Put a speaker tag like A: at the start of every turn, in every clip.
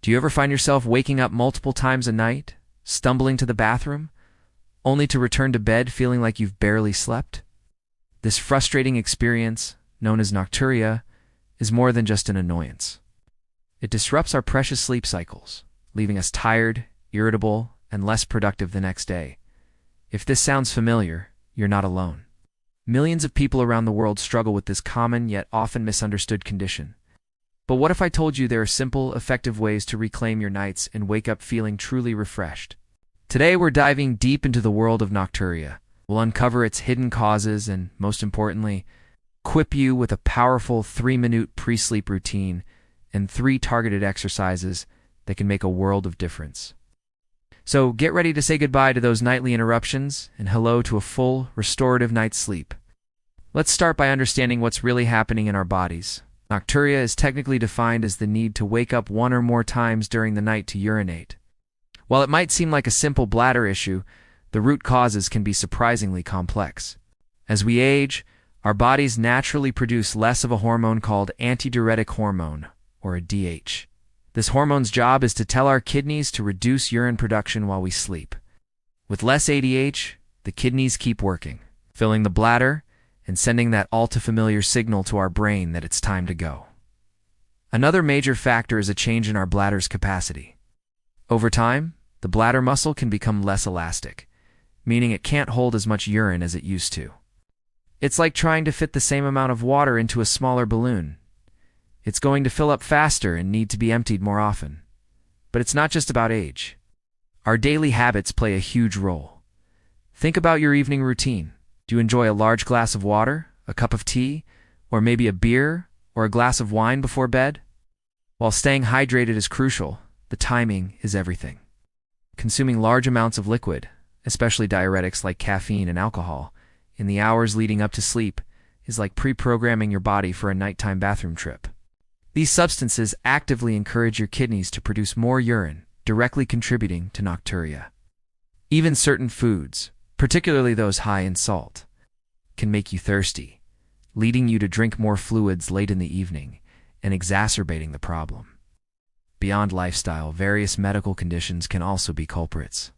A: Do you ever find yourself waking up multiple times a night, stumbling to the bathroom, only to return to bed feeling like you've barely slept? This frustrating experience, known as nocturia, is more than just an annoyance. It disrupts our precious sleep cycles, leaving us tired, irritable, and less productive the next day. If this sounds familiar, you're not alone. Millions of people around the world struggle with this common yet often misunderstood condition. But what if I told you there are simple, effective ways to reclaim your nights and wake up feeling truly refreshed? Today we're diving deep into the world of nocturia. We'll uncover its hidden causes and, most importantly, equip you with a powerful 3-minute pre-sleep routine and 3 targeted exercises that can make a world of difference. So get ready to say goodbye to those nightly interruptions and hello to a full, restorative night's sleep. Let's start by understanding what's really happening in our bodies. Nocturia is technically defined as the need to wake up 1 or more times during the night to urinate. While it might seem like a simple bladder issue, the root causes can be surprisingly complex. As we age, our bodies naturally produce less of a hormone called antidiuretic hormone, or a DH. This hormone's job is to tell our kidneys to reduce urine production while we sleep. With less ADH, the kidneys keep working, filling the bladder and sending that all-too-familiar signal to our brain that it's time to go. Another major factor is a change in our bladder's capacity. Over time, the bladder muscle can become less elastic, meaning it can't hold as much urine as it used to. It's like trying to fit the same amount of water into a smaller balloon. It's going to fill up faster and need to be emptied more often. But it's not just about age. Our daily habits play a huge role. Think about your evening routine. Do you enjoy a large glass of water, a cup of tea, or maybe a beer or a glass of wine before bed? While staying hydrated is crucial, the timing is everything. Consuming large amounts of liquid, especially diuretics like caffeine and alcohol, in the hours leading up to sleep is like pre-programming your body for a nighttime bathroom trip. These substances actively encourage your kidneys to produce more urine, directly contributing to nocturia. Even certain foods, particularly those high in salt, can make you thirsty, leading you to drink more fluids late in the evening and exacerbating the problem. Beyond lifestyle, various medical conditions can also be culprits.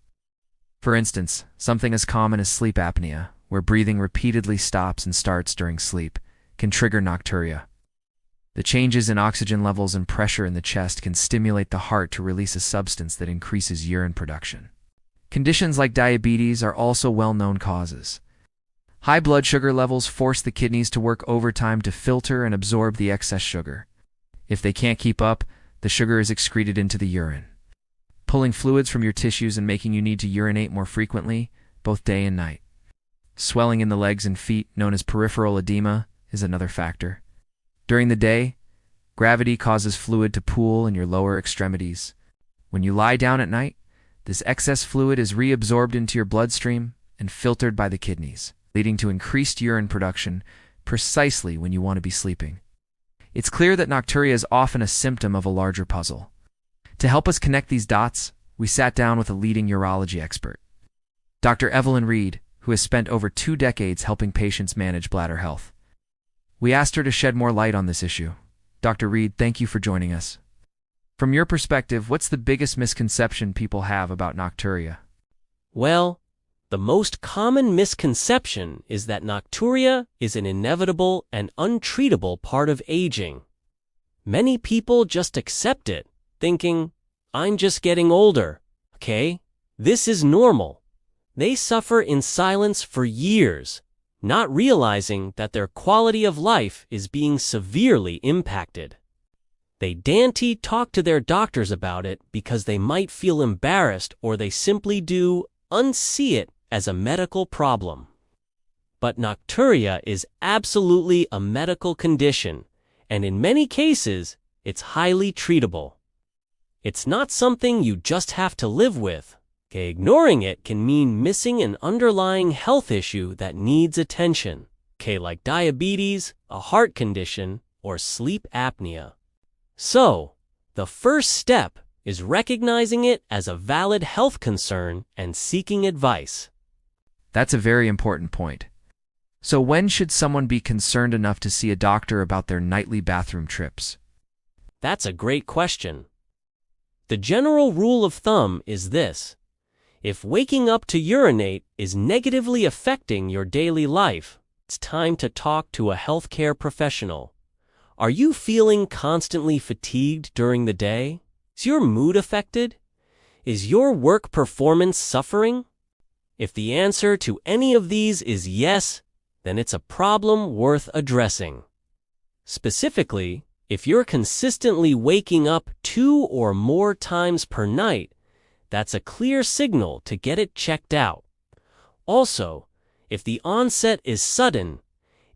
A: For instance, something as common as sleep apnea, where breathing repeatedly stops and starts during sleep, can trigger nocturia. The changes in oxygen levels and pressure in the chest can stimulate the heart to release a substance that increases urine production. Conditions like diabetes are also well-known causes. High blood sugar levels force the kidneys to work overtime to filter and absorb the excess sugar. If they can't keep up, the sugar is excreted into the urine, pulling fluids from your tissues and making you need to urinate more frequently, both day and night. Swelling in the legs and feet, known as peripheral edema, is another factor. During the day, gravity causes fluid to pool in your lower extremities. When you lie down at night, this excess fluid is reabsorbed into your bloodstream and filtered by the kidneys, leading to increased urine production precisely when you want to be sleeping. It's clear that nocturia is often a symptom of a larger puzzle. To help us connect these dots, we sat down with a leading urology expert, Dr. Evelyn Reed, who has spent over 2 decades helping patients manage bladder health. We asked her to shed more light on this issue. Dr. Reed, thank you for joining us. From your perspective, what's the biggest misconception people have about nocturia?
B: Well, the most common misconception is that nocturia is an inevitable and untreatable part of aging. Many people just accept it, thinking, I'm just getting older, okay? This is normal. They suffer in silence for years, not realizing that their quality of life is being severely impacted. They daren't talk to their doctors about it because they might feel embarrassed, or they simply do unsee it as a medical problem. But nocturia is absolutely a medical condition, and in many cases, it's highly treatable. It's not something you just have to live with. Okay, ignoring it can mean missing an underlying health issue that needs attention, like diabetes, a heart condition, or sleep apnea. So, the first step is recognizing it as a valid health concern and seeking advice.
A: That's a very important point. So when should someone be concerned enough to see a doctor about their nightly bathroom trips?
B: That's a great question. The general rule of thumb is this: if waking up to urinate is negatively affecting your daily life, it's time to talk to a healthcare professional. Are you feeling constantly fatigued during the day? Is your mood affected? Is your work performance suffering? If the answer to any of these is yes, then it's a problem worth addressing. Specifically, if you're consistently waking up 2 or more times per night, that's a clear signal to get it checked out. Also, if the onset is sudden,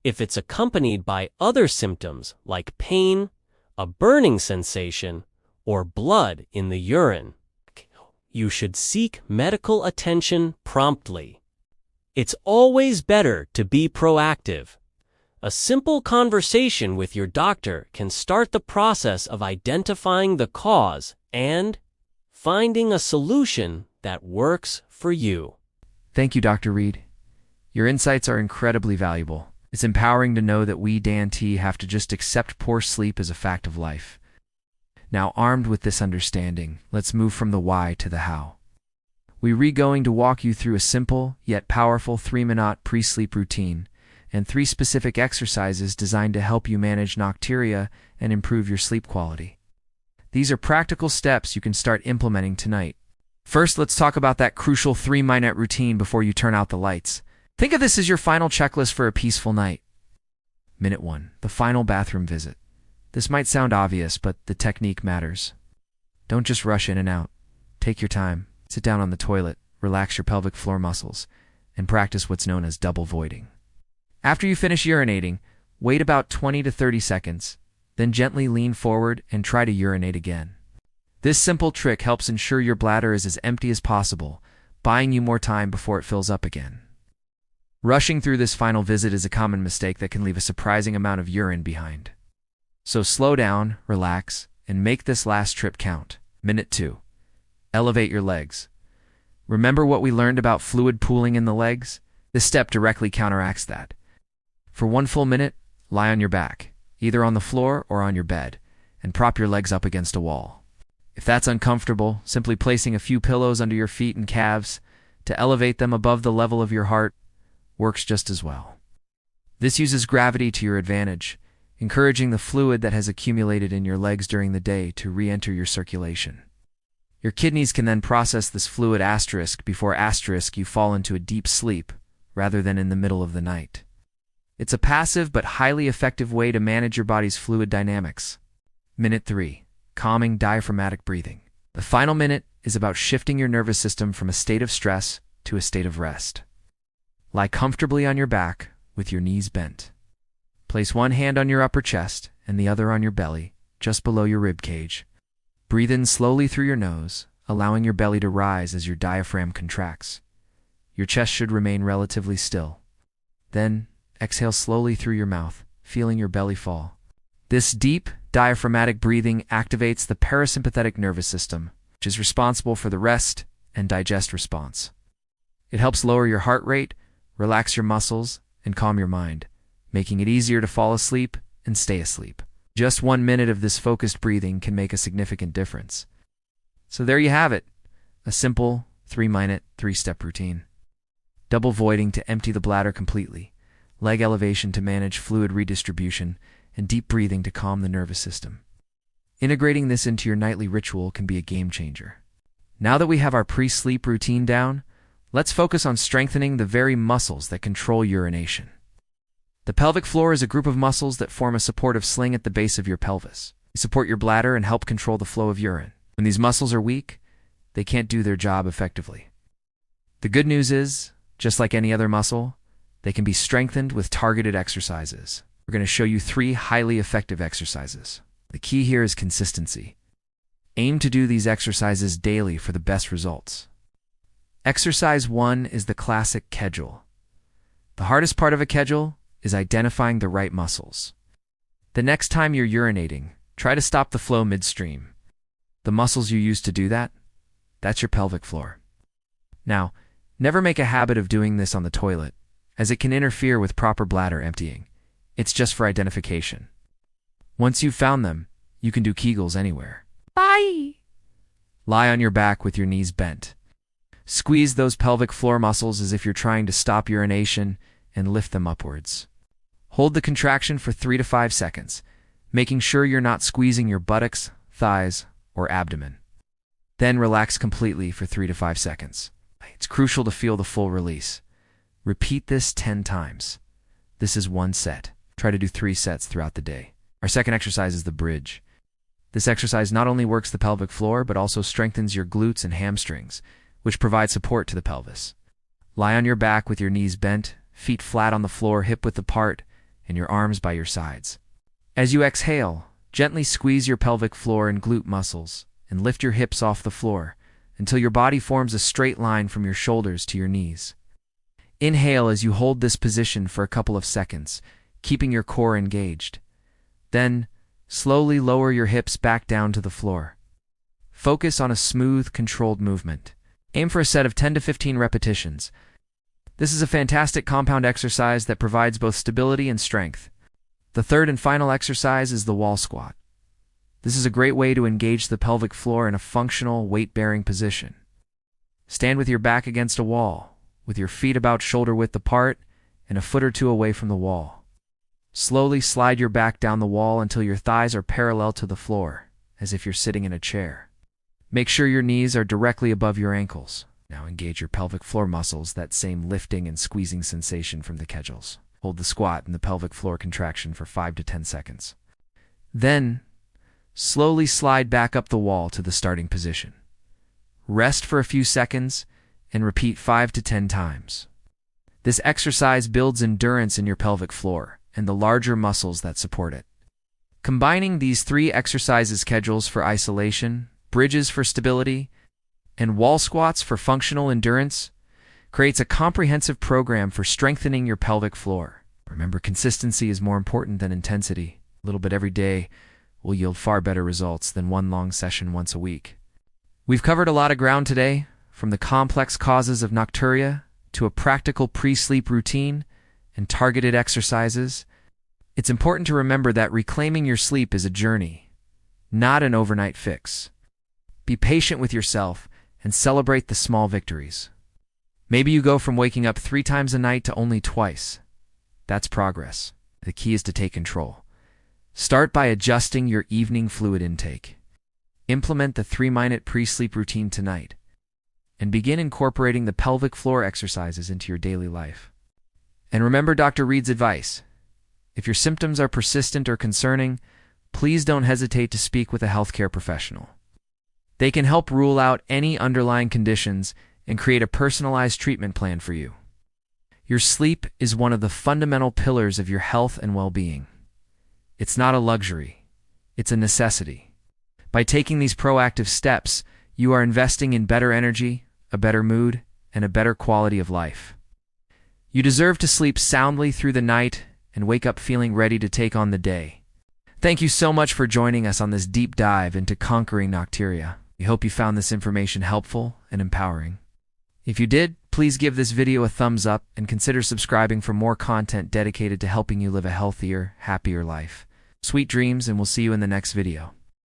B: if it's accompanied by other symptoms like pain, a burning sensation, or blood in the urine, you should seek medical attention promptly. It's always better to be proactive. A simple conversation with your doctor can start the process of identifying the cause and finding a solution that works for you.
A: Thank you, Dr. Reed. Your insights are incredibly valuable. It's empowering to know that we, Dan T, have to just accept poor sleep as a fact of life. Now, armed with this understanding, let's move from the why to the how. We're going to walk you through a simple yet powerful 3-minute pre-sleep routine and 3 specific exercises designed to help you manage nocturia and improve your sleep quality. These are practical steps you can start implementing tonight. First, let's talk about that crucial 3-minute routine before you turn out the lights. Think of this as your final checklist for a peaceful night. Minute 1, the final bathroom visit. This might sound obvious, but the technique matters. Don't just rush in and out. Take your time, sit down on the toilet, relax your pelvic floor muscles, and practice what's known as double voiding. After you finish urinating, wait about 20 to 30 seconds, then gently lean forward and try to urinate again. This simple trick helps ensure your bladder is as empty as possible, buying you more time before it fills up again. Rushing through this final visit is a common mistake that can leave a surprising amount of urine behind. So slow down, relax, and make this last trip count. Minute 2. Elevate your legs. Remember what we learned about fluid pooling in the legs? This step directly counteracts that. For 1 full minute, lie on your back, either on the floor or on your bed, and prop your legs up against a wall. If that's uncomfortable, simply placing a few pillows under your feet and calves to elevate them above the level of your heart works just as well. This uses gravity to your advantage, encouraging the fluid that has accumulated in your legs during the day to re-enter your circulation. Your kidneys can then process this fluid before you fall into a deep sleep rather than in the middle of the night. It's a passive but highly effective way to manage your body's fluid dynamics. Minute 3. Calming diaphragmatic breathing. The final minute is about shifting your nervous system from a state of stress to a state of rest. Lie comfortably on your back with your knees bent. Place one hand on your upper chest and the other on your belly, just below your rib cage. Breathe in slowly through your nose, allowing your belly to rise as your diaphragm contracts. Your chest should remain relatively still. Then, exhale slowly through your mouth, feeling your belly fall. This deep, diaphragmatic breathing activates the parasympathetic nervous system, which is responsible for the rest and digest response. It helps lower your heart rate, relax your muscles, and calm your mind, making it easier to fall asleep and stay asleep. Just 1 minute of this focused breathing can make a significant difference. So there you have it, a simple 3-minute, 3-step routine. Double voiding to empty the bladder completely, leg elevation to manage fluid redistribution, and deep breathing to calm the nervous system. Integrating this into your nightly ritual can be a game changer. Now that we have our pre-sleep routine down, let's focus on strengthening the very muscles that control urination. The pelvic floor is a group of muscles that form a supportive sling at the base of your pelvis. They support your bladder and help control the flow of urine. When these muscles are weak, they can't do their job effectively. The good news is, just like any other muscle, they can be strengthened with targeted exercises. We're going to show you 3 highly effective exercises. The key here is consistency. Aim to do these exercises daily for the best results. Exercise 1 is the classic kedgel. The hardest part of a kedgel is identifying the right muscles. The next time you're urinating, try to stop the flow midstream. The muscles you use to do that, that's your pelvic floor. Now, never make a habit of doing this on the toilet, as it can interfere with proper bladder emptying. It's just for identification. Once you've found them, you can do Kegels anywhere.
C: Bye!
A: Lie on your back with your knees bent. Squeeze those pelvic floor muscles as if you're trying to stop urination and lift them upwards. Hold the contraction for 3 to 5 seconds, making sure you're not squeezing your buttocks, thighs, or abdomen. Then relax completely for 3 to 5 seconds. It's crucial to feel the full release. Repeat this 10 times. This is 1 set. Try to do 3 sets throughout the day. Our second exercise is the bridge. This exercise not only works the pelvic floor, but also strengthens your glutes and hamstrings, which provide support to the pelvis. Lie on your back with your knees bent, feet flat on the floor, hip width apart, and your arms by your sides. As you exhale, gently squeeze your pelvic floor and glute muscles, and lift your hips off the floor until your body forms a straight line from your shoulders to your knees. Inhale as you hold this position for a couple of seconds, keeping your core engaged. Then, slowly lower your hips back down to the floor. Focus on a smooth, controlled movement. Aim for a set of 10 to 15 repetitions. This is a fantastic compound exercise that provides both stability and strength. The third and final exercise is the wall squat. This is a great way to engage the pelvic floor in a functional, weight-bearing position. Stand with your back against a wall, with your feet about shoulder width apart and a foot or two away from the wall. Slowly slide your back down the wall until your thighs are parallel to the floor, as if you're sitting in a chair. Make sure your knees are directly above your ankles. Now engage your pelvic floor muscles, that same lifting and squeezing sensation from the kegels. Hold the squat and the pelvic floor contraction for 5 to 10 seconds. Then, slowly slide back up the wall to the starting position. Rest for a few seconds and repeat 5 to 10 times. This exercise builds endurance in your pelvic floor and the larger muscles that support it. Combining these 3 exercises schedules for isolation, bridges for stability, and wall squats for functional endurance creates a comprehensive program for strengthening your pelvic floor. Remember, consistency is more important than intensity. A little bit every day will yield far better results than one long session once a week. We've covered a lot of ground today, from the complex causes of nocturia to a practical pre-sleep routine and targeted exercises. It's important to remember that reclaiming your sleep is a journey, not an overnight fix. Be patient with yourself and celebrate the small victories. Maybe you go from waking up 3 times a night to only twice. That's progress. The key is to take control. Start by adjusting your evening fluid intake. Implement the 3-minute pre-sleep routine tonight, and begin incorporating the pelvic floor exercises into your daily life. And remember Dr. Reed's advice. If your symptoms are persistent or concerning, please don't hesitate to speak with a healthcare professional. They can help rule out any underlying conditions and create a personalized treatment plan for you. Your sleep is one of the fundamental pillars of your health and well-being. It's not a luxury, it's a necessity. By taking these proactive steps, you are investing in better energy, a better mood, and a better quality of life. You deserve to sleep soundly through the night and wake up feeling ready to take on the day. Thank you so much for joining us on this deep dive into conquering nocturia. We hope you found this information helpful and empowering. If you did, please give this video a thumbs up and consider subscribing for more content dedicated to helping you live a healthier, happier life. Sweet dreams, and we'll see you in the next video.